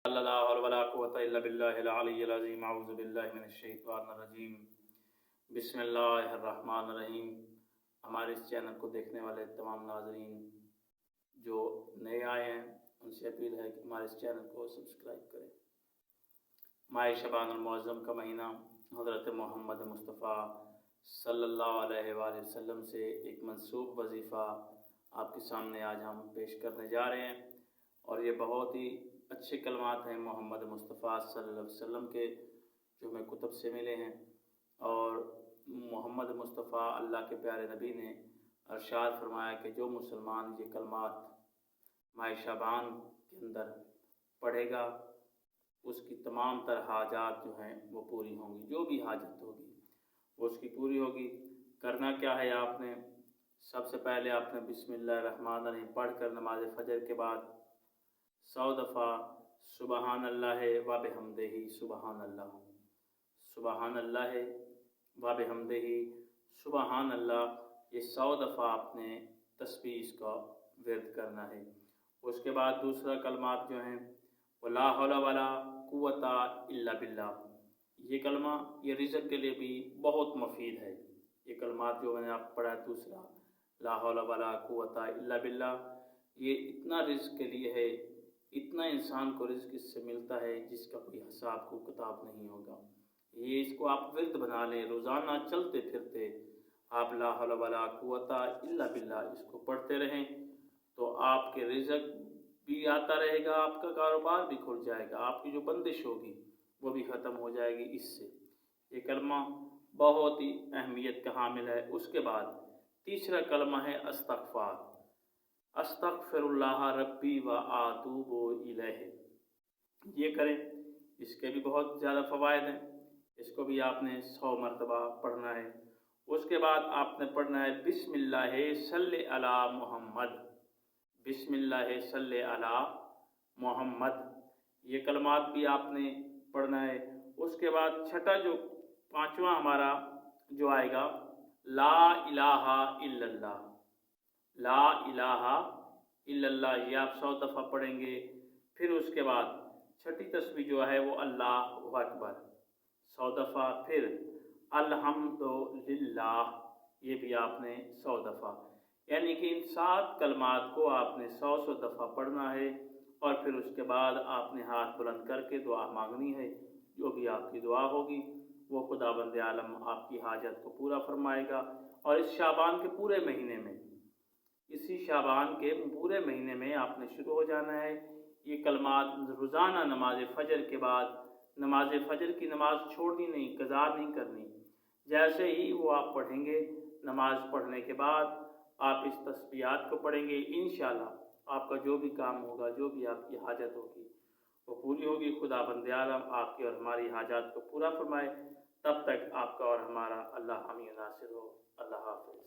لا حول ولا قوة إلا بالله العلی العظیم اعوذ باللہ من الشیطان الرجیم بسم اللہ الرحمن الرحیم۔ ہمارے اس چینل کو دیکھنے والے تمام ناظرین جو نئے آئے ہیں ان سے اپیل ہے کہ ہمارے اس چینل کو سبسکرائب کریں۔ ماہ شعبان المعظم کا مہینہ حضرت محمد مصطفیٰ صلی اللہ علیہ وآلہ وسلم سے ایک منسوب وظیفہ آپ کے سامنے آج ہم پیش کرنے جا رہے ہیں، اور یہ بہت ہی اچھے کلمات ہیں محمد مصطفیٰ صلی اللہ علیہ وسلم کے جو ہمیں کتب سے ملے ہیں، اور محمد مصطفیٰ اللہ کے پیارے نبی نے ارشاد فرمایا کہ جو مسلمان یہ کلمات ماہ شعبان کے اندر پڑھے گا اس کی تمام تر حاجات جو ہیں وہ پوری ہوں گی، جو بھی حاجت ہوگی وہ اس کی پوری ہوگی۔ کرنا کیا ہے، آپ نے سب سے پہلے آپ نے بسم اللہ الرحمن الرحیم پڑھ کر نماز فجر کے بعد 100 دفعہ سبحان اللہ و بحمدہ سبحان اللہ، سبحان اللہ و بحمدہ سبحان اللہ، یہ 100 دفعہ آپ نے تسبیح اس کا ورد کرنا ہے۔ اس کے بعد دوسرا کلمات جو ہیں وہ لا حول ولا قوت الا باللہ، یہ کلمہ یہ رزق کے لیے بھی بہت مفید ہے۔ یہ کلمات جو میں نے آپ پڑھا ہے، دوسرا لا حول ولا قوت الا باللہ، یہ اتنا رزق کے لیے ہے، اتنا انسان کو رزق اس سے ملتا ہے جس کا کوئی حساب کو کتاب نہیں ہوگا۔ یہ اس کو آپ ورد بنا لیں، روزانہ چلتے پھرتے آپ لا حول ولا قوت الا باللہ اس کو پڑھتے رہیں تو آپ کے رزق بھی آتا رہے گا، آپ کا کاروبار بھی کھل جائے گا، آپ کی جو بندش ہوگی وہ بھی ختم ہو جائے گی اس سے۔ یہ کلمہ بہت ہی اہمیت کا حامل ہے۔ اس کے بعد تیسرا کلمہ ہے استغفار، استغفر اللہ ربی و اتوب الیہ، یہ کریں، اس کے بھی بہت زیادہ فوائد ہیں، اس کو بھی آپ نے 100 مرتبہ پڑھنا ہے۔ اس کے بعد آپ نے پڑھنا ہے بسم اللہ صلی علی محمد، بسم اللہ صلی علی محمد، یہ کلمات بھی آپ نے پڑھنا ہے۔ اس کے بعد چھٹا جو پانچواں ہمارا جو آئے گا لا الہ الا اللہ، لا الہ الا اللہ، یہ آپ 100 دفعہ پڑھیں گے۔ پھر اس کے بعد چھٹی تسبیح جو ہے وہ اللہ اکبر 100 دفعہ، پھر الحمدللہ، یہ بھی آپ نے 100 دفعہ، یعنی کہ ان 7 کلمات کو آپ نے 100 دفعہ پڑھنا ہے، اور پھر اس کے بعد آپ نے ہاتھ بلند کر کے دعا مانگنی ہے۔ جو بھی آپ کی دعا ہوگی وہ خداوند عالم آپ کی حاجت کو پورا فرمائے گا۔ اور اس شعبان کے پورے مہینے میں، اسی شعبان کے پورے مہینے میں آپ نے شروع ہو جانا ہے یہ کلمات روزانہ نماز فجر کے بعد، نماز فجر کی نماز چھوڑنی نہیں، قضا نہیں کرنی، جیسے ہی وہ آپ پڑھیں گے نماز پڑھنے کے بعد آپ اس تسبیحات کو پڑھیں گے، انشاءاللہ آپ کا جو بھی کام ہوگا، جو بھی آپ کی حاجت ہوگی وہ پوری ہوگی۔ خداوند عالم آپ کی اور ہماری حاجات کو پورا فرمائے۔ تب تک آپ کا اور ہمارا اللہ حامی و ناصر ہو۔ اللہ حافظ۔